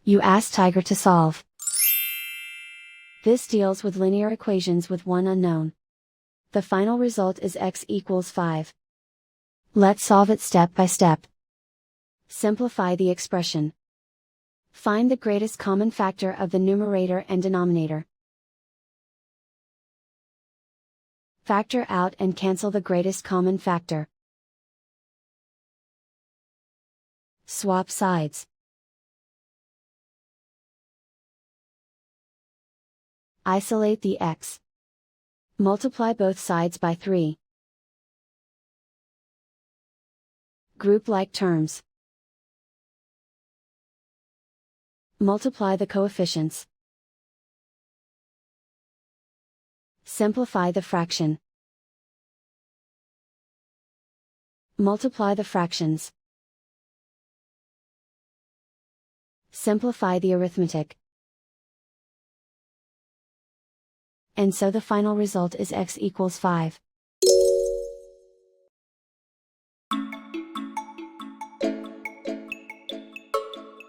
You ask Tiger to solve. This deals with linear equations with one unknown. The final result is x equals 5. Let's solve it step by step. Simplify the expression. Find the greatest common factor of the numerator and denominator. Factor out and cancel the greatest common factor. Swap sides. Isolate the x. Multiply both sides by 3. Group like terms. Multiply the coefficients. Simplify the fraction. Multiply the fractions. Simplify the arithmetic. And so the final result is x equals 5.